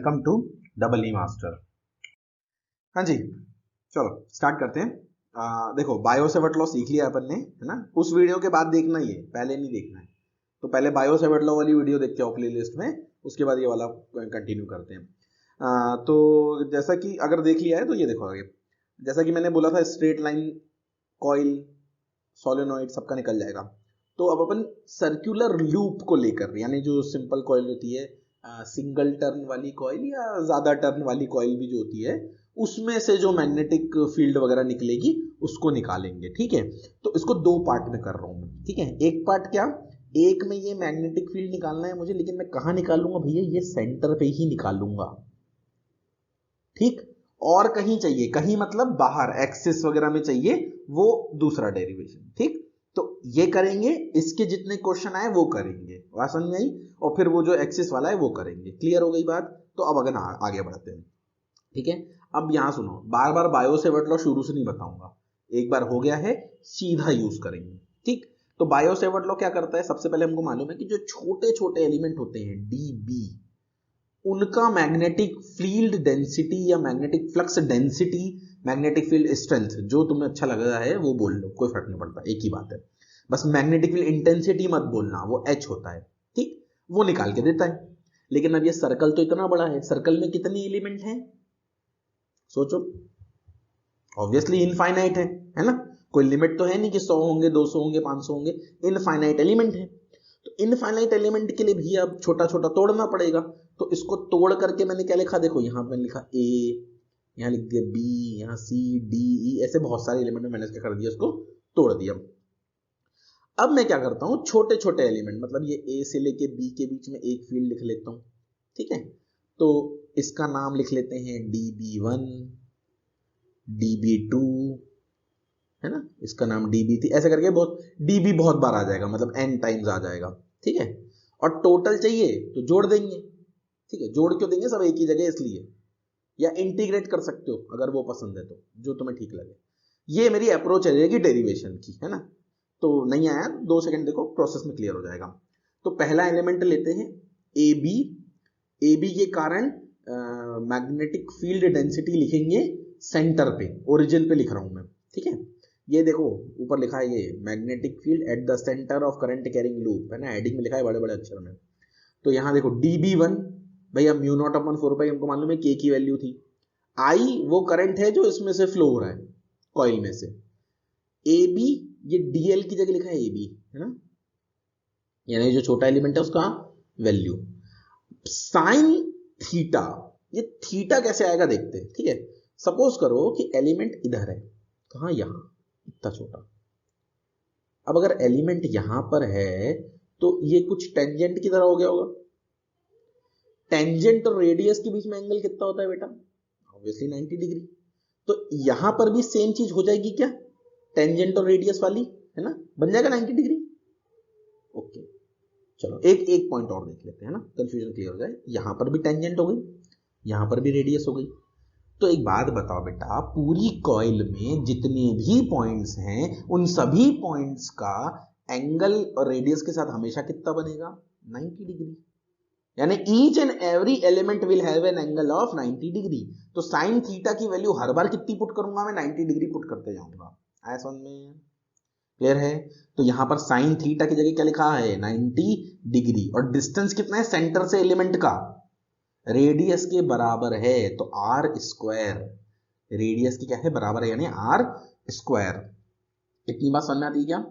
Welcome to double E master. हाँ जी, चलो स्टार्ट करते हैं। देखो, बायो सेवर्ट लॉ सीख लिया अपन ने, है ना। उस वीडियो के बाद देखना ही है, पहले नहीं देखना है। तो पहले बायो सेवर्ट लॉ वाली वीडियो देखते हो प्ले लिस्ट में, उसके बाद ये वाला कंटिन्यू करते हैं। तो जैसा कि अगर देख लिया है तो ये देखो आगे, जैसा कि मैंने बोला था स्ट्रेट लाइन, कॉइल, सोलेनॉइड सबका निकल जाएगा। तो अब अपन सर्कुलर लूप को लेकर, यानी जो सिंपल कॉइल होती है, सिंगल टर्न वाली कॉइल या ज्यादा टर्न वाली कॉइल भी जो होती है, उसमें से जो मैग्नेटिक फील्ड वगैरह निकलेगी उसको निकालेंगे। ठीक है, तो इसको दो पार्ट में कर रहा हूं मैं। ठीक है, एक पार्ट क्या, एक में ये मैग्नेटिक फील्ड निकालना है मुझे, लेकिन मैं कहां निकालूंगा भैया, ये सेंटर पे ही निकालूंगा। ठीक, और कहीं चाहिए, कहीं मतलब बाहर एक्सिस वगैरह में चाहिए, वो दूसरा डेरिवेशन। ठीक, तो ये करेंगे, इसके जितने क्वेश्चन आए वो करेंगे, बात समझ में आई, और फिर वो जो एक्सिस वाला है वो करेंगे। क्लियर हो गई बात। तो अब अगर आगे बढ़ते हैं। ठीक है, अब यहां सुनो, बार बार बायो सेवर्ट लॉ शुरू से नहीं बताऊंगा, एक बार हो गया है, सीधा यूज करेंगे। ठीक, तो बायो सेवर्ट लॉ क्या करता है, सबसे पहले हमको मालूम है कि जो छोटे छोटे एलिमेंट होते हैं डी बी, उनका मैग्नेटिक फील्ड डेंसिटी या magnetic flux density, magnetic field strength, जो तुम्हें अच्छा लग रहा है वो बोल लो, कोई फर्क नहीं पड़ता, एक ही बात है। बस मैग्नेटिक फील्ड इंटेंसिटी मत बोलना, वो एच होता है। ठीक, वो निकाल के देता है। लेकिन अब ये सर्कल तो इतना बड़ा है, सर्कल में कितने एलिमेंट हैं सोचो, ऑब्वियसली इनफाइनाइट है ना। कोई लिमिट तो है नहीं कि 100 होंगे, 200 होंगे, 500 होंगे, इनफाइनाइट एलिमेंट है। तो इनफाइनाइट एलिमेंट के लिए भी अब छोटा छोटा तोड़ना पड़ेगा। तो इसको तोड़ करके मैंने क्या लिखा, देखो यहां पे लिखा ए, यहां लिख दिया बी, यहां सी डी ई, ऐसे बहुत सारे एलिमेंट में मैंने क्या कर दिया, उसको तोड़ दिया। अब मैं क्या करता हूं, छोटे छोटे एलिमेंट, मतलब ये ए से लेके बी के बीच में एक फील्ड लिख लेता हूं। ठीक है, तो इसका नाम लिख लेते हैं db1, db2, है ना, इसका नाम db3, ऐसे करके बहुत db बहुत बार आ जाएगा, मतलब n टाइम्स आ जाएगा। ठीक है, और टोटल चाहिए तो जोड़ देंगे। ठीक है, जोड़ क्यों देंगे, सब एक ही जगह इसलिए, या इंटीग्रेट कर सकते हो अगर वो पसंद है तो, जो तुम्हें ठीक लगे। ये मेरी अप्रोच रहेगी डेरिवेशन की, है ना। तो नहीं आया 2 सेकंड देखो, प्रोसेस में क्लियर हो जाएगा। तो पहला एलिमेंट लेते हैं ए बी, ए बी के कारण मैग्नेटिक फील्ड डेंसिटी लिखेंगे सेंटर पे, ओरिजिन पे लिख रहा हूं मैं। ठीक है, ये देखो ऊपर लिखा है, ये magnetic field at the centre of current carrying loop, है ना, हेडिंग में लिखा है बड़े बड़े अक्षर में। तो यहां देखो db1, भैया म्यू नॉट अपॉन 4 पाई हमको मालूम है, के की वैल्यू थी। आई वो करंट है जो इसमें से फ्लो हो रहा है कॉइल में से। ए बी, ये डीएल की जगह लिखा है ए बी, है ना, यानी जो छोटा एलिमेंट है उसका वैल्यू। साइन थीटा, ये थीटा कैसे आएगा देखते हैं। ठीक है, सपोज करो कि एलिमेंट इधर है, कहां, यहां, इतना छोटा। अब अगर एलिमेंट यहां पर है तो ये कुछ टेंजेंट की तरह हो गया होगा। टेंजेंट और रेडियस के बीच में एंगल कितना होता है बेटा, ऑब्वियसली 90 डिग्री। तो यहां पर भी सेम चीज हो जाएगी क्या, टेंजेंट और रेडियस वाली, है ना, बन जाएगा 90 डिग्री। ओके, चलो एक एक पॉइंट और देख लेते हैं ना, कंफ्यूजन क्लियर हो जाए। यहां पर भी टेंजेंट हो गई, यहां पर भी रेडियस हो गई। तो एक बात बताओ बेटा, पूरी कॉइल में जितने भी पॉइंट्स हैं उन सभी पॉइंट्स का एंगल और रेडियस के साथ हमेशा कितना बनेगा, 90 डिग्री। यानी each and every element will have an angle of 90 degree. तो साइन थीटा की वैल्यू हर बार कितनी पुट करूंगा मैं, 90 डिग्री पुट करते जाऊंगा। आया समझ में, क्लियर है। तो यहां पर साइन थीटा की जगह क्या लिखा है, 90 डिग्री, और डिस्टेंस कितना है सेंटर से एलिमेंट का, रेडियस के बराबर है, तो आर स्क्वायर, रेडियस की क्या है, बराबर है, यानी आर स्क्वायर। इतनी बात समझ में आती है क्या।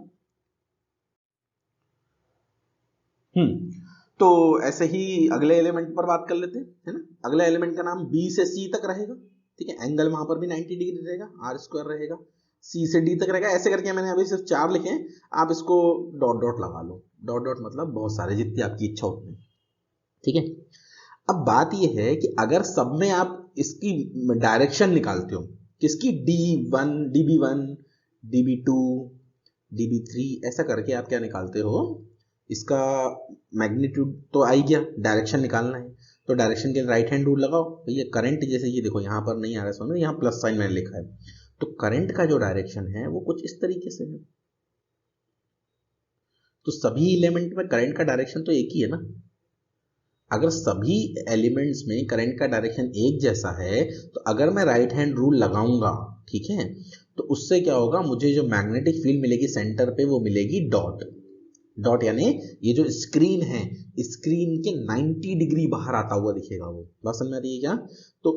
तो ऐसे ही अगले एलिमेंट पर बात कर लेते हैं, है ना। अगले एलिमेंट का नाम बी से सी तक रहेगा। ठीक है, एंगल वहां पर भी 90 डिग्री रहेगा, आर स्क्वायर रहेगा, सी से डी तक रहेगा। ऐसे करके मैंने अभी सिर्फ 4 लिखे हैं, आप इसको डॉट डॉट लगा लो। डॉट डॉट मतलब बहुत सारे, जितनी आपकी इच्छा उतने। ठीक है, अब बात यह है कि अगर सब में आप इसकी डायरेक्शन निकालते हो, किसकी, D1, db1, db2, db3, ऐसा करके आप क्या निकालते हो, इसका मैग्नीट्यूड तो आ ही गया, डायरेक्शन निकालना है। तो डायरेक्शन के राइट हैंड रूल लगाओ। तो ये करंट, जैसे ये देखो यहां पर नहीं आ रहा है समझ, यहां प्लस साइन मैंने लिखा है, तो करंट का जो डायरेक्शन है वो कुछ इस तरीके से है। तो सभी एलिमेंट में करंट का डायरेक्शन तो एक ही है ना, अगर सभी एलिमेंट्स में करंट का डायरेक्शन एक जैसा है तो अगर मैं राइट हैंड रूल लगाऊंगा, ठीक है, तो उससे क्या होगा, मुझे जो मैग्नेटिक फील्ड मिलेगी सेंटर पे वो मिलेगी डॉट। डॉट यानी ये जो स्क्रीन है, स्क्रीन के 90 डिग्री बाहर आता हुआ दिखेगा वो। बात समझ में आ रही है क्या? तो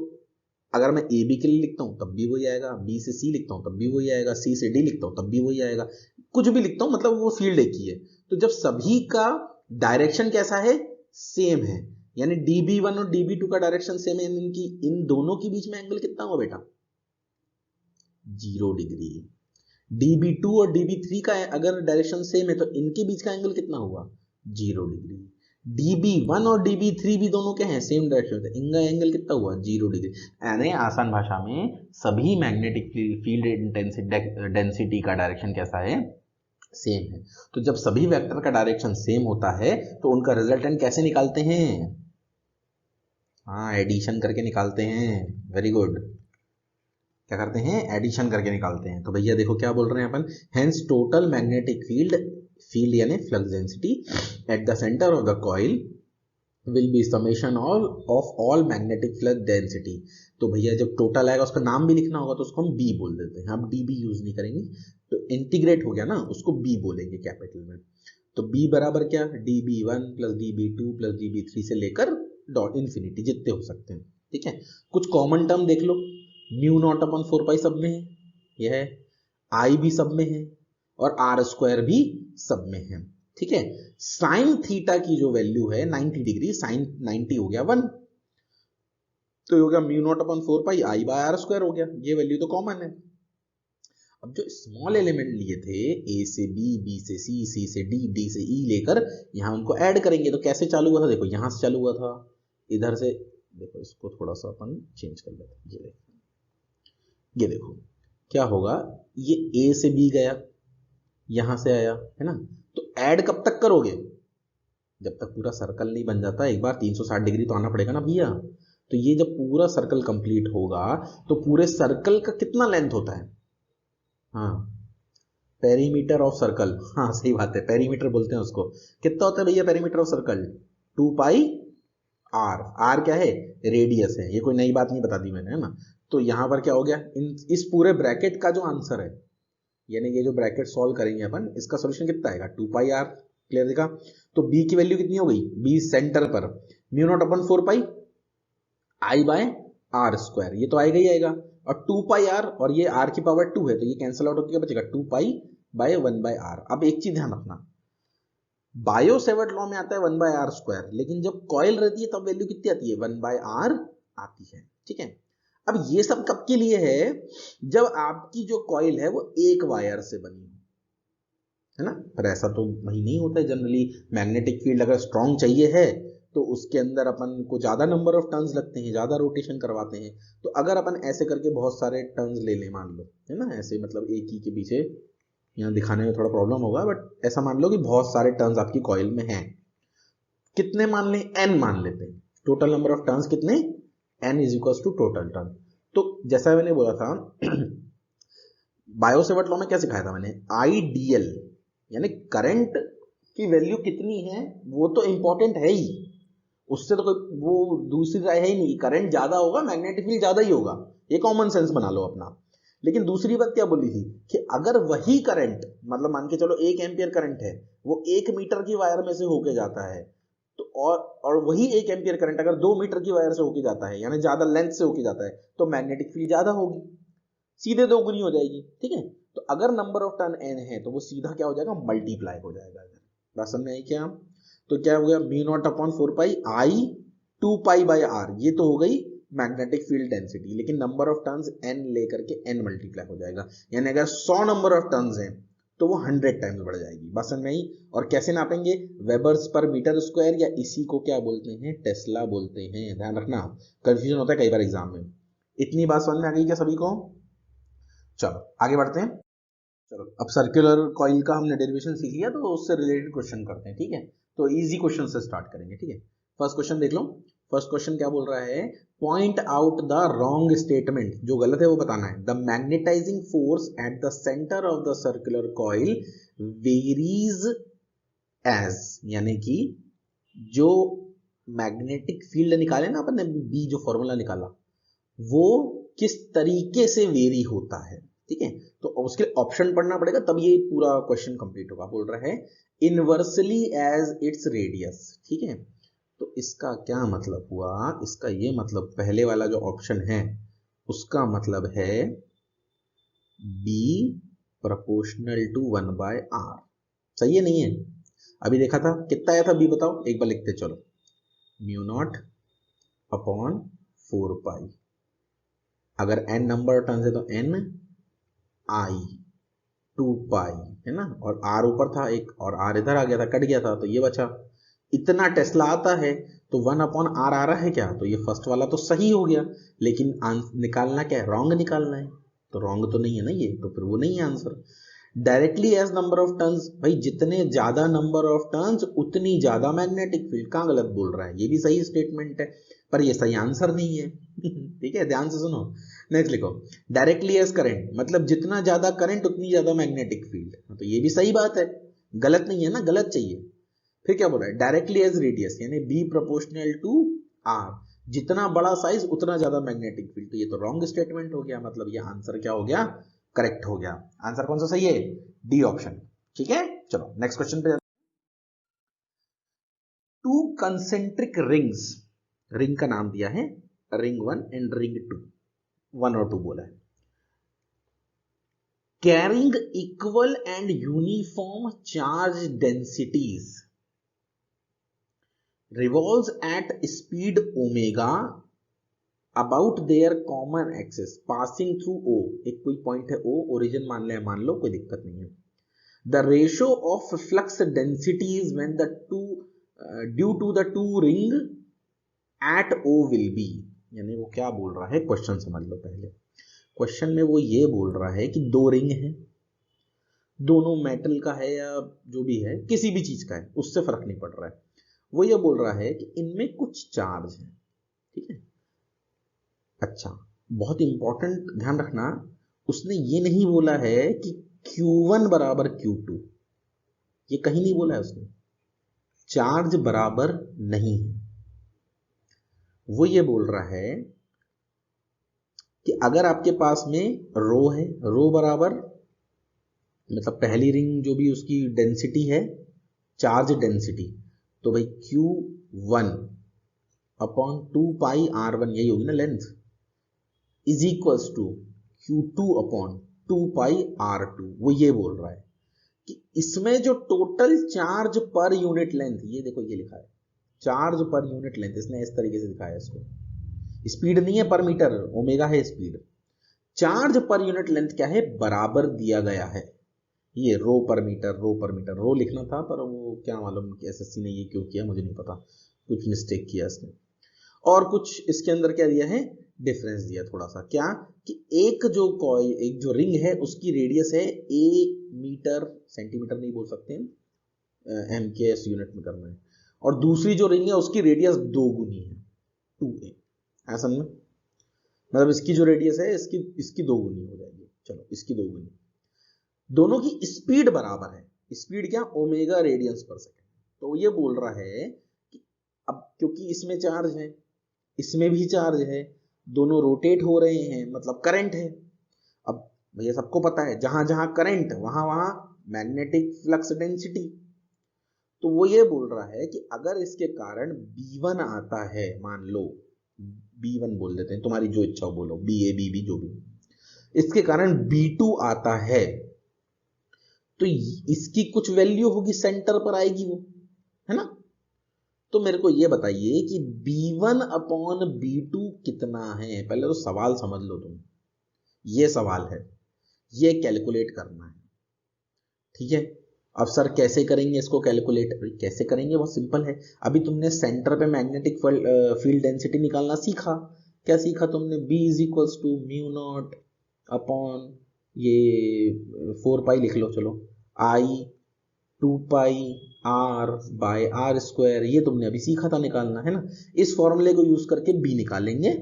अगर मैं ए बी के लिए लिखता हूं तब भी वही आएगा, बी से सी लिखता हूं तब भी वही आएगा, सी से डी लिखता हूं तब भी वही आएगा, कुछ भी लिखता हूं मतलब वो फील्ड एक ही है। तो जब सभी का डायरेक्शन कैसा है, सेम है, यानी db1 और db2 का डायरेक्शन सेम है, इनकी इन दोनों के बीच में एंगल कितना हुआ बेटा, 0 डिग्री। db2 और db3 का अगर डायरेक्शन सेम है तो इनके बीच का एंगल कितना हुआ, 0 डिग्री। db1 और db3 भी दोनों के हैं सेम डायरेक्शन, तो इनका एंगल कितना हुआ, 0 डिग्री। यानी आसान भाषा में सभी मैग्नेटिक फील्ड डेंसिटी का डायरेक्शन कैसा है, सेम है। तो जब सभी वेक्टर का डायरेक्शन सेम होता है तो उनका रिजल्टेंट कैसे निकालते हैं, हाँ एडिशन करके निकालते हैं। वेरी गुड, क्या करते हैं, एडिशन करके निकालते हैं। तो भैया देखो क्या बोल रहे हैं अपन, हेंस टोटल मैग्नेटिक फील्ड यानी flux density at the centre of the coil will be summation of all magnetic flux density. तो भैया जब टोटल आएगा उसका नाम भी लिखना होगा तो उसको हम बी बोल देते हैं, हम डी बी यूज नहीं करेंगे। तो इंटीग्रेट हो गया ना, उसको बी बोलेंगे कैपिटल में। तो बी बराबर क्या, db1 plus db2 plus db3 से लेकर डॉट इन्फिनिटी जितने हो सकते हैं, ठीक है। कुछ कॉमन टर्म देख लो, म्यू नॉट अपन 4 पाई सब में है, यह है, आई भी सब में है और आर स्क्वायर भी सब में है, ठीक है। साइन थीटा की जो वैल्यू है 90 डिग्री, साइन 90 हो गया 1, तो ये हो गया mu naught upon 4 pi I by R square हो गया, ये वैल्यू तो कॉमन है। अब जो स्मॉल एलिमेंट लिए थे ए से बी, बी से सी, सी से डी, डी से ई लेकर यहां उनको ऐड करेंगे तो कैसे चालू हुआ था, देखो यहां से चालू हुआ था, इधर से देखो, इसको थोड़ा सा अपन चेंज कर लेते हैं, ये देखो क्या होगा, ये ए से बी गया, यहां से आया है ना। तो ऐड कब तक करोगे, जब तक पूरा सर्कल नहीं बन जाता, एक बार 360 डिग्री तो आना पड़ेगा ना भैया। तो ये जब पूरा सर्कल कंप्लीट होगा तो पूरे सर्कल का कितना लेंथ होता है, हाँ पेरीमीटर ऑफ सर्कल, हाँ सही बात है, पेरीमीटर बोलते हैं उसको। कितना होता है भैया perimeter of circle, 2 pi R. R क्या है, रेडियस है, ये कोई नई बात नहीं बता दी मैंने, है ना। तो यहां पर क्या हो गया, इस पूरे ब्रैकेट का जो आंसर है, यानी ये जो ब्रैकेट सॉल्व करेंगे अपन, इसका सॉल्यूशन कितना आएगा, 2 पाई आर। क्लियर देखा। तो बी की वैल्यू कितनी हो गई, बी सेंटर पर mu naught upon 4 pi I by R square, ये तो आएगा ही आएगा, और 2 पाई आर, और ये आर की पावर 2 है तो ये कैंसिल आउट होकर क्या बचेगा, 2 पाई बाय 1 बाय आर। अब एक चीज ध्यान रखना, बायो सेवर्ट लॉ में आता है 1 बाय आर स्क्वायर, लेकिन जब कॉइल रहती है तब वैल्यू कितनी आती है, 1 बाय आर आती है, ठीक है। अब ये सब कब के लिए है, जब आपकी जो कॉइल है वो एक वायर से बनी हो, है ना। पर ऐसा तो वही नहीं होता है जनरली, मैग्नेटिक फील्ड अगर स्ट्रांग चाहिए है तो उसके अंदर अपन को ज्यादा नंबर ऑफ टर्न्स लगते हैं, ज्यादा रोटेशन करवाते हैं। तो अगर अपन ऐसे करके बहुत सारे टर्न्स ले लें, मान लो, है ना, ऐसे मतलब एक ही के पीछे, यहाँ दिखाने में थोड़ा प्रॉब्लम होगा, बट ऐसा मान लो कि बहुत सारे टर्न्स आपकी कॉइल में हैं, कितने मान लें, एन मान लेते हैं, टोटल नंबर ऑफ टर्न्स कितने, N is equal to total turn. तो जैसा मैंने बोला था बायो सेवर्ट लॉ में क्या सिखाया था मैंने, आईडीएल यानी करंट की वैल्यू कितनी है वो तो इंपॉर्टेंट है ही, उससे तो कोई वो दूसरी राय है ही नहीं, करंट ज्यादा होगा मैग्नेटिक फील्ड ज्यादा ही होगा, ये कॉमन सेंस बना लो अपना। लेकिन दूसरी बात क्या बोली थी कि अगर वही करंट, मतलब मान के चलो 1 एम्पियर करंट है, वो 1 मीटर की वायर में से होके जाता है, तो और वही 1 एम्पियर करंट अगर 2 मीटर की वायर से होके जाता है, यानी ज्यादा लेंथ से होके जाता है, तो मैग्नेटिक फील्ड ज्यादा होगी, सीधे 2 गुनी हो जाएगी, ठीक है। तो अगर नंबर ऑफ टर्न एन है तो वो सीधा क्या हो जाएगा, मल्टीप्लाई हो जाएगा। बात समझ में आई क्या। तो क्या हो गया, mu not upon 4 pi I 2 pi by R, ये तो हो गई मैग्नेटिक फील्ड डेंसिटी, लेकिन नंबर ऑफ टर्न्स एन लेकर के एन मल्टीप्लाई हो जाएगा, यानी अगर 100 नंबर ऑफ टर्न्स हैं तो वो 100 टाइम्स बढ़ जाएगी। बात समझ में आई। और कैसे नापेंगे, वेबर्स पर मीटर स्क्वायर, या इसी को क्या बोलते हैं, टेस्ला बोलते हैं, ध्यान रखना, कंफ्यूजन होता है कई बार एग्जाम में। इतनी बात समझ में आ गई क्या सभी को, चलो आगे बढ़ते हैं। चलो अब सर्कुलर कॉइल का हमने डेरिवेशन सीख लिया, तो उससे रिलेटेड क्वेश्चन करते हैं, ठीक है। तो इजी क्वेश्चन से स्टार्ट करेंगे, ठीक है। फर्स्ट क्वेश्चन देख लो। फर्स्ट क्वेश्चन क्या बोल रहा है, point out the wrong statement, जो गलत है वो बताना है। The magnetising force at the centre of the circular coil varies as, यानी कि जो मैग्नेटिक फील्ड निकाले ना अपन ने, बी जो फॉर्मूला निकाला, वो किस तरीके से वेरी होता है, ठीक है। तो उसके लिए ऑप्शन पढ़ना पड़ेगा, तब ये पूरा क्वेश्चन कंप्लीट होगा। बोल रहा है इनवर्सली एज इट्स रेडियस, ठीक है। तो इसका क्या मतलब हुआ, इसका ये मतलब पहले वाला जो ऑप्शन है उसका मतलब है बी प्रोपोर्शनल टू 1/r। सही है नहीं है? अभी देखा था कितना आया था बी, बताओ एक बार लिखते चलो। म्यू नॉट अपॉन 4 पाई, अगर n नंबर टर्न्स है तो n आई 2 पाई है ना, और r ऊपर था एक और r इधर आ गया था, कट गया था, तो ये बचा। इतना टेस्ला आता है तो 1/r आ रहा है क्या, तो ये फर्स्ट वाला तो सही हो गया, लेकिन निकालना क्या है, रॉन्ग निकालना है। तो रॉन्ग तो नहीं है ना ये, तो फिर वो नहीं है answer. Directly as number of turns, भाई जितने ज्यादा नंबर ऑफ टर्न्स उतनी ज्यादा मैग्नेटिक फील्ड। कहां गलत बोल रहा है, ये भी सही स्टेटमेंट है, पर ये सही आंसर नहीं है। ठीक है, ध्यान से सुनो। नेक्स्ट लिखो, डायरेक्टली एज करंट, मतलब जितना ज्यादा करंट उतनी ज्यादा मैग्नेटिक फील्ड, तो ये भी सही बात है, गलत नहीं है ना, गलत चाहिए। फिर क्या बोल रहा है, डायरेक्टली एज रेडियस, यानी बी प्रोपोर्शनल टू आर, जितना बड़ा साइज उतना ज्यादा मैग्नेटिक फील्ड। तो ये तो रॉन्ग स्टेटमेंट हो गया, मतलब ये आंसर क्या हो गया, करेक्ट हो गया। आंसर कौन सा सही है, डी ऑप्शन। ठीक है, चलो नेक्स्ट क्वेश्चन पे। टू कंसेंट्रिक रिंग्स, रिंग का नाम दिया है रिंग 1 एंड रिंग 2, 1 और 2 बोला है, carrying equal and uniform charge densities revolves at speed omega about their common axis passing through O। एक कोई पॉइंट है O, ओरिजिन मान लो, कोई दिक्कत नहीं है। The ratio of flux densities when the two due to the two ring at O will be, यानी वो क्या बोल रहा है, क्वेश्चन समझ लो पहले। क्वेश्चन में वो ये बोल रहा है कि दो रिंग है, दोनों मेटल का है या जो भी है, किसी भी चीज का है, उससे फर्क नहीं पड़ रहा है। वो ये बोल रहा है कि इनमें कुछ चार्ज है, ठीक है। अच्छा, बहुत इंपॉर्टेंट ध्यान रखना, उसने ये नहीं बोला है कि Q1 बराबर Q2, ये कहीं नहीं बोला है उसने, चार्ज बराबर नहीं है। वो ये बोल रहा है कि अगर आपके पास में रो है, रो बराबर मतलब पहली रिंग जो भी उसकी डेंसिटी है, चार्ज डेंसिटी, तो भाई Q1 अपॉन 2 पाई R1, यही होगी ना length, is equals to Q2 upon 2 pi R2। वो ये बोल रहा है कि इसमें जो टोटल चार्ज पर यूनिट लेंथ, ये देखो ये लिखा है चार्ज पर यूनिट लेंथ, इसने इस तरीके से दिखाया है इसको, स्पीड नहीं है पर मीटर, ओमेगा है स्पीड, चार्ज पर यूनिट लेंथ क्या है, बराबर दिया गया है। ये रो पर मीटर, रो पर मीटर, रो लिखना था पर वो क्या मालूम कि एसएससी ने ये क्यों किया, मुझे नहीं पता, कुछ मिस्टेक किया इसने। और कुछ इसके अंदर क्या दिया है, डिफरेंस दिया थोड़ा सा, क्या कि एक जो कॉइल, एक जो रिंग है उसकी रेडियस है ए मीटर, सेंटीमीटर नहीं बोल सकते हैं, एम के एस यूनिट में करना है, और दूसरी जो रिंग है उसकी रेडियस 2 गुनी है, 2a, ऐसा में मतलब इसकी जो रेडियस है इसकी 2 गुनी हो जाएगी, चलो इसकी 2 गुनी। दोनों की स्पीड बराबर है, स्पीड क्या, ओमेगा रेडियंस पर सेकेंड। तो ये बोल रहा है कि अब क्योंकि इसमें चार्ज है, इसमें भी चार्ज है, दोनों रोटेट हो रहे हैं, मतलब करंट है। अब भैया सबको पता है जहां जहां करंट वहां वहां मैग्नेटिक फ्लक्स डेंसिटी। तो वो ये बोल रहा है कि अगर इसके कारण B1 आता है, मान लो B1 बोल देते हैं, तुम्हारी जो इच्छा हो बोलो, BA BB जो भी, इसके कारण B2 आता है, तो इसकी कुछ वैल्यू होगी, सेंटर पर आएगी वो, है ना। तो मेरे को ये बताइए कि B1 अपॉन B2 कितना है, पहले तो सवाल समझ लो तुम, ये सवाल है, ये कैलकुलेट करना है, ठीक है। अब सर कैसे करेंगे इसको कैलकुलेट, कैसे करेंगे, बहुत सिंपल है। अभी तुमने सेंटर पे मैग्नेटिक फील्ड डेंसिटी निकालना सीखा, क्या सीखा तुमने, B is equals to mu not upon ये 4 पाई लिख लो, चलो I 2 pi R by R square, ये तुमने अभी सीखा था निकालना, है ना। इस फॉर्मूले को यूज करके बी निकालेंगे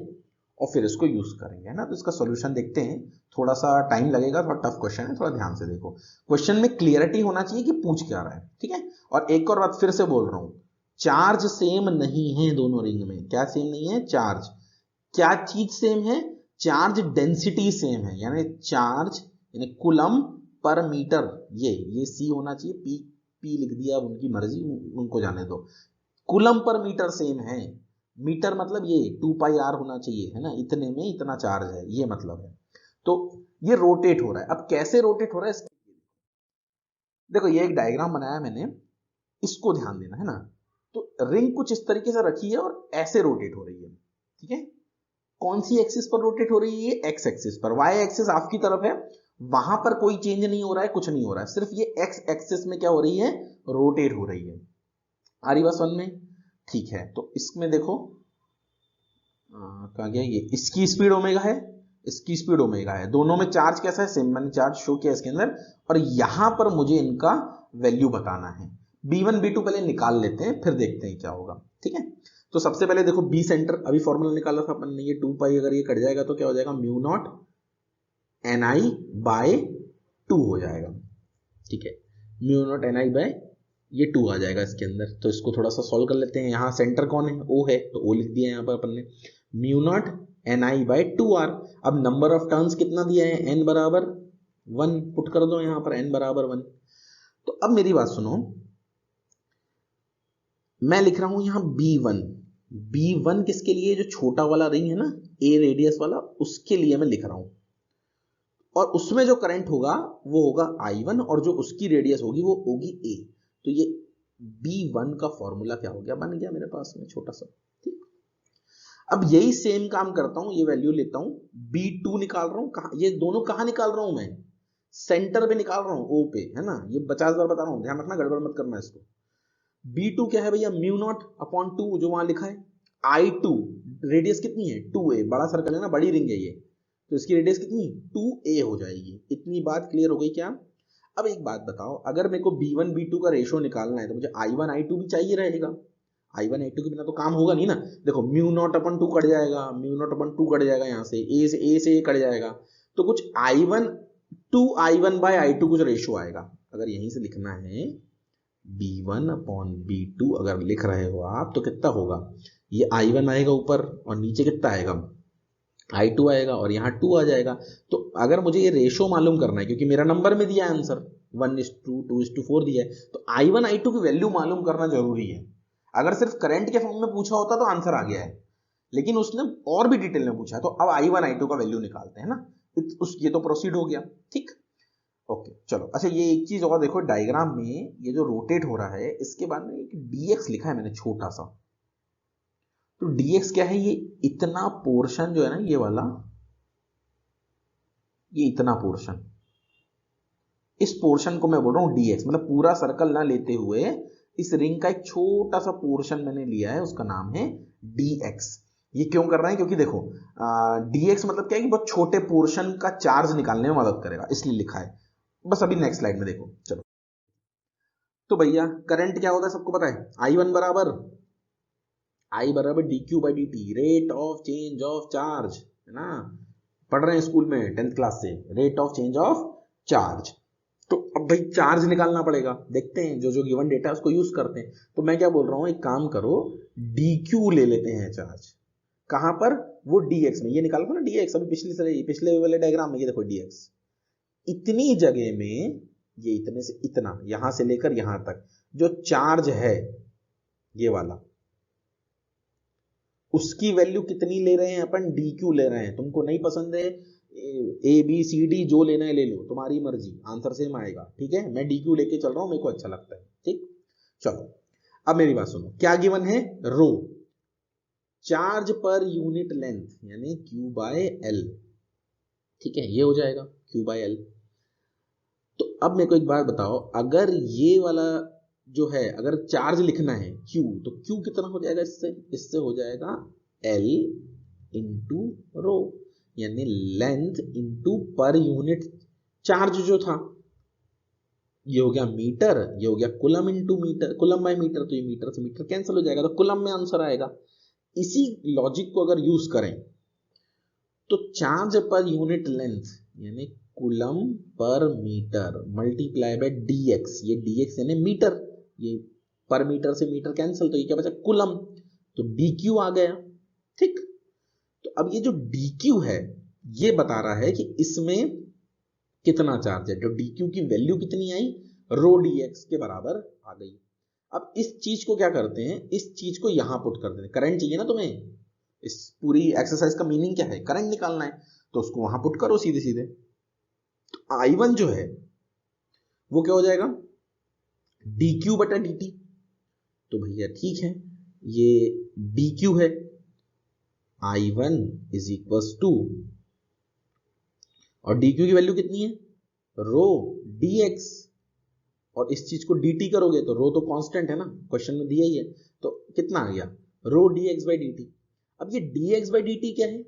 और फिर इसको यूज करेंगे, है ना। तो इसका सॉल्यूशन देखते हैं, थोड़ा सा टाइम लगेगा, थोड़ा टफ क्वेश्चन है, थोड़ा ध्यान से देखो। क्वेश्चन में क्लियरिटी होना चाहिए कि पूछ क्या रहा है, ठीक है। और एक और बात फिर से बोल रहा हूं, चार्ज सेम नहीं है दोनों रिंग में। क्या सेम नहीं है? चार्ज। क्या चीज सेम है? चार्ज डेंसिटी सेम है, यानी चार्ज यानी कुलम पर मीटर। ये सी होना चाहिए, पी लिख दिया, अब उनकी मर्जी, उनको जाने दो। कुलम पर मीटर सेम है। मीटर मतलब ये 2πr होना चाहिए, है ना, इतने में इतना चार्ज है, ये मतलब है। तो ये रोटेट हो रहा है। अब कैसे रोटेट हो रहा है? देखो ये एक डायग्राम बनाया मैंने, इसको ध्यान देना है ना। तो रिंग कुछ इस तरीके से रखी है और ऐसे रोटेट हो रही है, ठीक है। कौन सी एक्सिस पर रोटेट हो रही है? ये एक्स एक्सिस पर। वाई एक्सिस आपकी तरफ है, वहां पर कोई चेंज नहीं हो रहा है, कुछ नहीं हो रहा है, सिर्फ ये एक्स एक्सिस में क्या हो रही है? रोटेट हो रही है। आ रही बात समझ में? ठीक है, तो इसमें देखो कहां गया ये, इसकी स्पीड ओमेगा है, इसकी स्पीड ओमेगा है, दोनों में चार्ज कैसा है? सेम। मैंने चार्ज शो किया इसके अंदर, और यहां पर मुझे इनका वैल्यू बताना है। B1 B2 पहले निकाल लेते हैं, फिर देखते हैं क्या होगा, ठीक है। तो सबसे पहले देखो बी सेंटर, अभी फॉर्मूला निकाला था अपन ने, ये 2π अगर ये कट जाएगा तो क्या हो जाएगा? म्यू नॉट Ni/2 हो जाएगा, ठीक है। म्यू नॉट Ni/ ये 2 आ जाएगा इसके अंदर। तो इसको थोड़ा सा सॉल्व कर लेते हैं। यहाँ सेंटर कौन है? O है, तो O लिख दिया यहाँ पर अपन ने। Mu naught Ni/2r। अब नंबर ऑफ टर्न्स कितना दिया है? n बराबर 1 पुट कर दो यहाँ पर, n बराबर 1। तो अब मेरी बात सुनो, मैं लिख रहा हूं यहां B1। B1 किसके लिए? जो छोटा वाला रिंग है ना, A रेडियस वाला, उसके लिए मैं लिख रहा हूं। और उसमें जो करंट होगा वो होगा I1, और जो उसकी रेडियस होगी वो होगी A। तो ये B1 का फॉर्मूला क्या हो गया? बन गया मेरे पास में छोटा सा, ठीक। अब यही सेम काम करता हूं, ये वैल्यू लेता हूं, B2 निकाल रहा हूं। कहां? ये दोनों कहां निकाल रहा हूं मैं? सेंटर पे निकाल रहा हूं, O पे, है ना। ये 50 बार बता रहा हूं, ध्यान रखना, गड़बड़ मत करना इसको। B2 क्या है भैया? म्यू नॉट अपॉन 2, जो वहां लिखा है। I2 रेडियस कितनी है? 2a, बड़ा सर्कल है ना, बड़ी रिंग है ये, तो इसकी रेडियस कितनी? 2a हो जाएगी। इतनी बात क्लियर हो गई क्या? अब एक बात बताओ, अगर मेरे को B1 B2 का रेशियो निकालना है तो मुझे I1 I2 भी चाहिए रहेगा। I1 I2 के बिना तो काम होगा नहीं ना। देखो म्यू नॉट अपन 2 कट जाएगा, म्यू नॉट अपन 2 कट जाएगा, यहाँ से A कट जाएगा, तो कुछ I1 2I1/I2 कुछ रेशियो आएगा। अगर यहीं से लिखना है B1 अपॉन B2 अगर लिख रहे हो आप, तो कितना होगा? ये I1 आएगा ऊपर, और नीचे कितना आएगा? I2 आएगा, और यहाँ 2 आ जाएगा। तो अगर मुझे ये रेशो मालूम करना है, क्योंकि मेरा नंबर में दिया है आंसर 1:2 2:4 दिया है, तो I1 I2 की वैल्यू मालूम करना जरूरी है। अगर सिर्फ करंट के फॉर्म में पूछा होता तो आंसर आ गया है, लेकिन उसने और भी डिटेल में पूछा, तो अब I1 I2 का वैल्यू निकालते हैं ना। ये तो प्रोसीड हो गया, ठीक। ओके चलो, अच्छा ये एक चीज और देखो, डायग्राम में ये जो रोटेट हो रहा है, इसके बाद में एक dx लिखा है मैंने छोटा सा। तो dx क्या है? ये इतना पोर्शन जो है ना, ये वाला, ये इतना पोर्शन, इस पोर्शन को मैं बोल रहा हूं dx, मतलब पूरा सर्कल ना लेते हुए इस रिंग का एक छोटा सा पोर्शन मैंने लिया है, उसका नाम है dx। ये क्यों कर रहे हैं? क्योंकि देखो dx मतलब क्या है कि बहुत छोटे पोर्शन का चार्ज निकालने में मदद करेगा, इसलिए लिखा है। बस अभी नेक्स्ट स्लाइड में देखो, चलो। तो भैया करंट क्या होता है सबको पता है, I1 बराबर dq/dt, rate of change of charge, है ना, पढ़ रहे हैं स्कूल में 10th क्लास से, rate of change of charge. तो अब भाई चार्ज निकालना पड़ेगा, देखते हैं जो जो गिवन डेटा है उसको यूज करते हैं। तो मैं क्या बोल रहा हूं, एक काम करो, dq ले लेते हैं चार्ज। कहां पर? वो dx में। ये निकाला था ना dx अभी पिछले वाले डायग्राम में, ये देखो dx इतनी जगह में, ये इतने से इतना, यहां से लेकर यहां तक जो चार्ज है ये वाला, उसकी वैल्यू कितनी ले रहे हैं अपन? dq ले रहे हैं। तुमको नहीं पसंद है ABCD, जो लेना है ले लो, तुम्हारी मर्जी, आंसर सेम आएगा, ठीक है। मैं dq लेके चल रहा हूं, मेरे को अच्छा लगता है, ठीक। चलो अब मेरी बात सुनो, क्या गिवन है? रो, चार्ज पर यूनिट लेंथ, यानी Q/L, ठीक है, ये हो जाएगा Q/L। तो अब मेरे को एक बात बताओ, अगर ये वाला जो है, अगर चार्ज लिखना है Q, तो Q कितना हो जाएगा? इससे हो जाएगा L इंटू रो, यानी लेंथ इंटू पर यूनिट चार्ज जो था। ये हो गया मीटर, ये हो गया coulomb into metre, coulomb by metre, तो ये मीटर से मीटर कैंसिल हो जाएगा, तो कुलम में आंसर आएगा। इसी लॉजिक को अगर यूज करें तो चार्ज पर यूनिट लेंथ यानी coulomb per metre multiply by dx, ये dx यानी मीटर, ये पर मीटर से मीटर कैंसिल, तो ये क्या बचा, कुलम, तो dq आ गया। ठीक, तो अब ये जो dq है ये बता रहा है कि इसमें कितना चार्ज है। जो dq की वैल्यू कितनी आई, रो dx के बराबर आ गई। अब इस चीज को क्या करते हैं, इस चीज को यहां पुट कर देते हैं। करंट चाहिए ना तुम्हें, इस पूरी एक्सरसाइज का मीनिंग क्या है, करंट निकालना है, तो उसको वहां पुट करो सीधे सीधे। तो I1 जो है वो क्या हो जाएगा, dq बटा dt। तो भैया ठीक है, ये dq है, I1 इज इक्वल टू, और dq की वैल्यू कितनी है, रो dx, और इस चीज को dt करोगे तो रो तो कांस्टेंट है ना, क्वेश्चन में दिया ही है, तो कितना आ गया, रो dx बाई dt। अब ये dx बाई dt क्या है,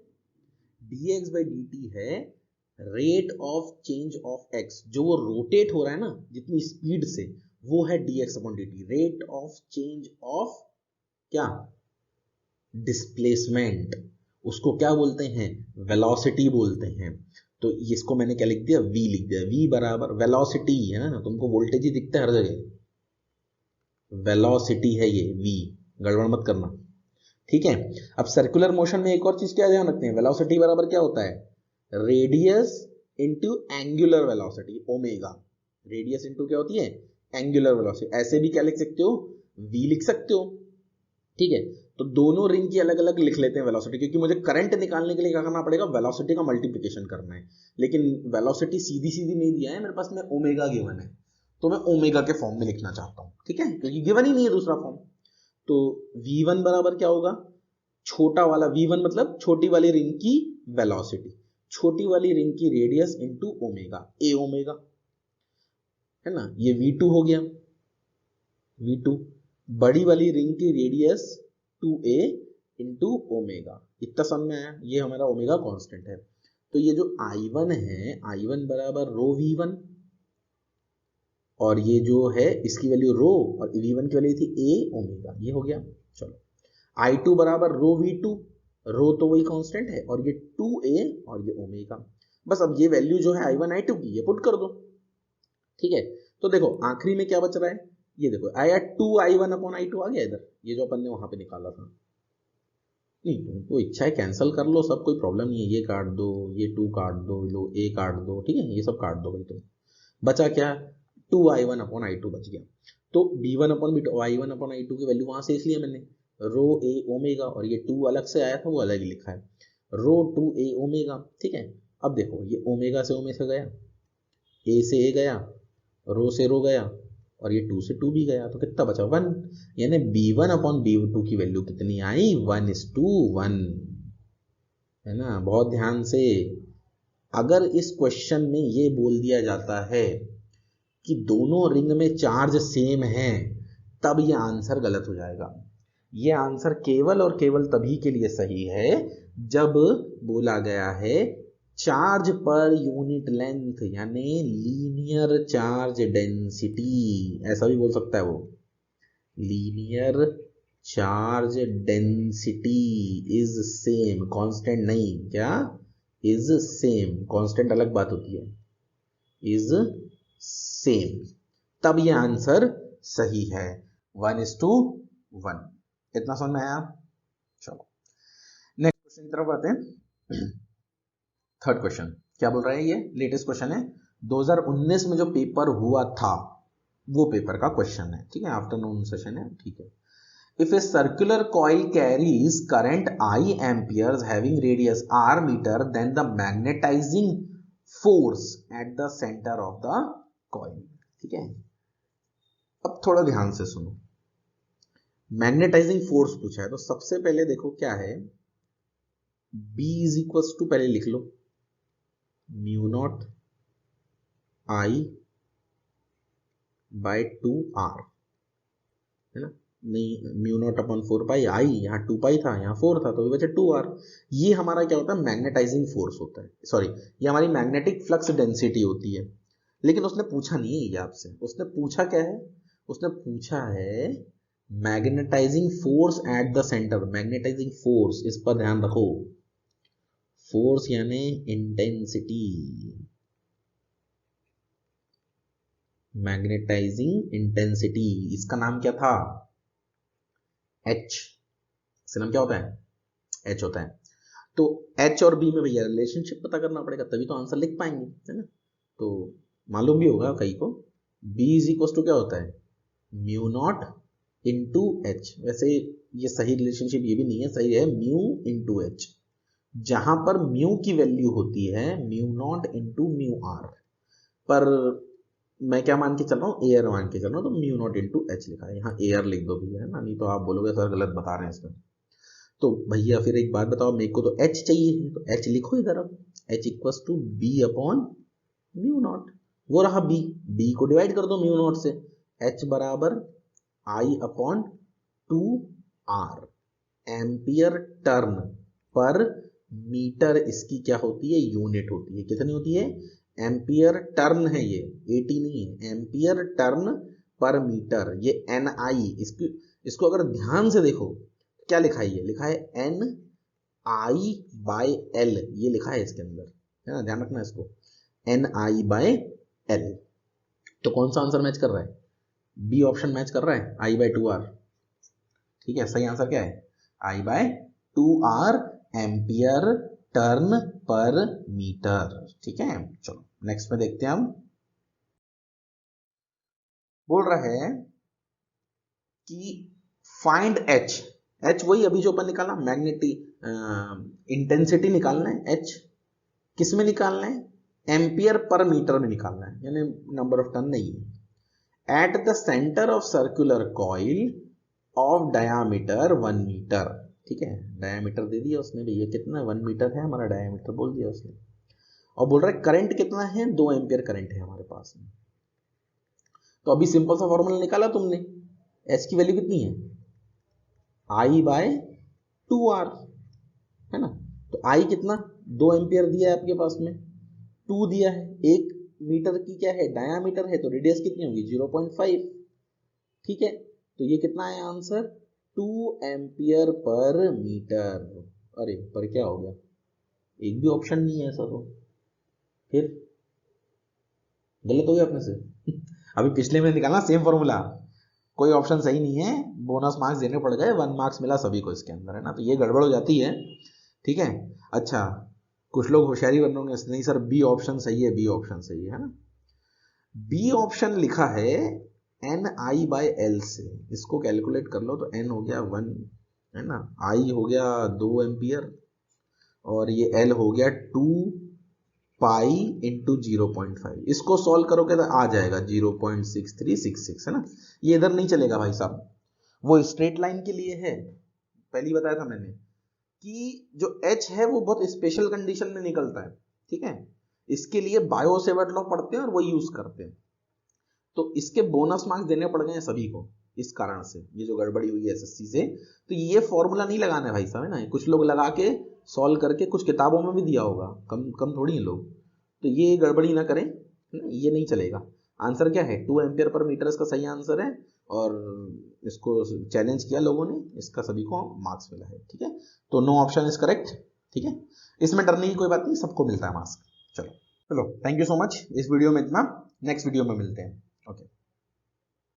dx बाई dt है rate of change of x, जो वो रोटेट हो रहा है ना जितनी स्पीड से, वो है dx upon dt, rate of change of क्या, डिस्प्लेसमेंट, उसको क्या बोलते हैं, वेलोसिटी बोलते हैं। तो इसको मैंने क्या लिख दिया, v लिख दिया, v बराबर वेलोसिटी है ना, तुमको वोल्टेज ही दिखता है हर जगह, वेलोसिटी है ये v, गड़बड़ मत करना, ठीक है। अब सर्कुलर मोशन में एक और चीज क्या ध्यान रखते हैं, वेलोसिटी बराबर क्या होता है, radius into angular velocity, omega, radius into क्या होती है, एंगुलर वेलोसिटी। ऐसे भी क्या लिख सकते हो, v लिख सकते हो, ठीक है। तो दोनों रिंग की अलग अलग लिख लेते हैं वेलोसिटी, क्योंकि मुझे करंट निकालने के लिए क्या करना पड़ेगा, वेलोसिटी का मल्टीप्लिकेशन करना है, लेकिन वेलोसिटी सीधी सीधी नहीं दिया है मेरे पास में, ओमेगा गिवन है, तो मैं ओमेगा के फॉर्म में लिखना चाहता हूं, ठीक है, क्योंकि गिवन ही नहीं है दूसरा फॉर्म। तो v1 बराबर क्या होगा, छोटा वाला v1 मतलब छोटी वाली रिंग की वेलोसिटी, छोटी वाली रिंग की रेडियस इंटू ओमेगा, ए ओमेगा है ना, ये v2 हो गया, v2 बड़ी वाली रिंग की रेडियस 2a इंटू ओमेगा, इतना समझ में आया, ये हमारा ओमेगा कांस्टेंट है। तो ये जो I1 है, I1 बराबर रो v1, और ये जो है इसकी वैल्यू रो, और v1 की वैल्यू थी a ओमेगा, ये हो गया। चलो I2 बराबर रो v2, रो तो वही कांस्टेंट है, और ये 2a और ये ओमेगा। बस अब ये वैल्यू जो है I1 I2 की, ये पुट कर दो, ठीक है। तो देखो आखिरी में क्या बच रहा है, ये देखो आया 2I1 अपॉन I2 आ गया इधर, ये जो अपन ने वहां पे निकाला था। नहीं तुमको इच्छा है कैंसिल कर लो सब, कोई प्रॉब्लम नहीं है, ये काट दो, ये 2 काट दो, लो a काट दो, ठीक है, ये सब काट दो भाई तुम। बचा क्या, 2I1 अपॉन I2 बच गया। तो b1 upon b2, I1 upon I2 की वैल्यू वहां से इसलिए मैंने रो a ओमेगा, और ये 2 अलग से आया था वो अलग ही लिखा है, रो 2a ओमेगा, ठीक है। अब देखो ये ओमेगा से ओमेगा गया, a से a गया, रो से रो गया, और ये 2 से 2 भी गया, तो कितना बचा 1, यानी b1 अपॉन b2 की वैल्यू कितनी आई, 1:1, है ना। बहुत ध्यान से, अगर इस क्वेश्चन में ये बोल दिया जाता है कि दोनों रिंग में चार्ज सेम है, तब ये आंसर गलत हो जाएगा। ये आंसर केवल और केवल तभी के लिए सही है जब बोला गया है चार्ज पर यूनिट लेंथ, यानी लीनियर चार्ज डेंसिटी, ऐसा भी बोल सकता है वो, linear charge density is same, constant नहीं, क्या इज सेम, कांस्टेंट अलग बात होती है, इज सेम, तब ये आंसर सही है, 1:1। इतना समझ में आया। चलो नेक्स्ट क्वेश्चन की तरफ आते हैं। थर्ड क्वेश्चन क्या बोल रहा है, ये लेटेस्ट क्वेश्चन है, 2019 में जो पेपर हुआ था वो पेपर का क्वेश्चन है, ठीक है, आफ्टरनून सेशन है, ठीक है। If a circular coil carries current I amperes having radius r meter, then the magnetizing force at the center of the coil, ठीक है। अब थोड़ा ध्यान से सुनो, मैग्नेटाइजिंग फोर्स पूछा है, तो सबसे पहले देखो क्या है, B इज इक्वल टू, पहले लिख लो mu not I by 2r, है ना, नहीं mu not upon 4 pi I, यहाँ 2 पाई था, यहाँ 4 था, तो भी बचा 2r। ये हमारा क्या होता है, मैग्नेटाइजिंग फोर्स होता है, सॉरी ये हमारी मैग्नेटिक फ्लक्स डेंसिटी होती है। लेकिन उसने पूछा नहीं है ये आपसे, उसने पूछा क्या है, उसने पूछा है magnetising force at the centre, magnetising force, इस पर ध्यान रखो, फोर्स यानी इंटेंसिटी, मैग्नेटाइजिंग इंटेंसिटी, इसका नाम क्या था? एच। इसका नाम क्या होता है? एच होता है। तो एच और बी में भैया रिलेशनशिप पता करना पड़ेगा, तभी तो आंसर लिख पाएंगे, है ना। तो मालूम भी होगा कई को, बी इज इक्वल टू क्या होता है? Mu naught into H. वैसे ये सही रिलेशनशिप ये भी नहीं है, सही है म्यू इंटू एच, जहां पर म्यू की वैल्यू होती है mu naught into mu R. पर मैं क्या मान के चल रहा हूँ? एयर मान के चल रहा हूँ, तो म्यू नॉट इंटू एच लिखा है, यहाँ एयर लिख दो भैया, है ना, नहीं तो आप बोलोगे सर गलत बता रहे हैं इसमें। तो भैया फिर एक बात बताओ, मेरे को तो एच चाहिए, तो एच लिखो इधर। अब H equals to B upon mu naught, वो रहा बी, बी को डिवाइड कर दो म्यू नॉट से, एच बराबर आई अपॉन 2 आर, एम्पियर टर्न पर मीटर इसकी क्या होती है? यूनिट होती है। कितनी होती है? एम्पियर टर्न है, ये एटी नहीं है, एम्पियर टर्न पर मीटर, ये एन आई। इसको अगर ध्यान से देखो क्या लिखा है? ये लिखा है एन आई बाय एल, ये लिखा है इसके अंदर, है ना, ध्यान रखना इसको, एन आई बाय एल। तो कौन सा आंसर मैच कर रहा है? बी ऑप्शन मैच कर रहा है, आई बाय 2 आर। ठीक है, सही आंसर क्या है? आई बाय 2 आर, एम्पियर टर्न पर मीटर। ठीक है, चलो नेक्स्ट में देखते हैं हम। बोल रहा है कि फाइंड एच, एच वही अभी जो अपन निकाला, मैग्नेटिक इंटेंसिटी निकालना है। एच किस में निकालना है? एम्पियर पर मीटर में निकालना है, यानी नंबर ऑफ टर्न नहीं है। At the centre of circular coil of diameter 1 metre. ठीक है, डायामीटर दे दिया उसने भैया, कितना 1 मीटर है हमारा डायामीटर बोल दिया उसने, और बोल रहा है करंट कितना है? 2 एम्पियर करंट है हमारे पास में। तो अभी सिंपल सा फॉर्मूला निकाला तुमने, एच की वैल्यू कितनी है? आई बाय 2 आर, है ना। तो आई कितना? 2 एम्पियर दिया है आपके पास में, 2 दिया है, 1 मीटर की क्या है? डायामीटर है, तो रेडियस कितनी होगी? 0.5। ठीक है, तो ये कितना है आंसर? 2 ampere per metre. अरे पर क्या हो गया? एक भी ऑप्शन नहीं है ऐसा, तो फिर गलत हो गया अपने से। अभी पिछले में निकालना सेम फॉर्मूला, कोई ऑप्शन सही नहीं है, बोनस मार्क्स देने पड़ गए, 1 मार्क्स मिला सभी को इसके अंदर, है ना, तो ये गड़बड़ हो जाती है। ठीक है, अच्छा कुछ लोग होशियारी बन रहे होंगे, नहीं सर बी ऑप्शन सही है, बी ऑप्शन सही है ना। बी ऑप्शन लिखा है एन आई बाय एल से, इसको कैलकुलेट कर लो तो एन हो गया 1, है ना, आई हो गया 2 एम्पियर, और ये एल हो गया 2 पाई इंटू 0.5। इसको सॉल्व करोगे तो आ जाएगा 0.6366, है ना। ये इधर नहीं चलेगा भाई साहब, वो स्ट्रेट लाइन के लिए है, पहले बताया था मैंने कि जो H है वो बहुत स्पेशल कंडीशन में निकलता है। ठीक है, इसके लिए बायो सेवर्ट लॉ पढ़ते हैं और वो यूज करते हैं, तो इसके बोनस मार्क्स देने पड़ गए हैं सभी को, इस कारण से ये जो गड़बड़ी हुई है एसएससी से। तो ये फॉर्मूला नहीं लगाना है भाई साहब, है ना, कुछ लोग लगा के सॉल्व करके कुछ किताबों में भी दिया होगा, कम कम थोड़ी है लोग, तो ये गड़बड़ी ना करें, ये नहीं चलेगा। आंसर क्या है? 2 एम्पियर पर मीटर इसका सही आंसर है, और इसको चैलेंज किया लोगों ने, इसका सभी को मार्क्स मिला है। ठीक है, तो नो ऑप्शन इज करेक्ट। ठीक है, इसमें डरने की कोई बात नहीं, सबको मिलता है मार्क्स। चलो चलो, थैंक यू सो मच, इस वीडियो में इतना, नेक्स्ट वीडियो में मिलते हैं।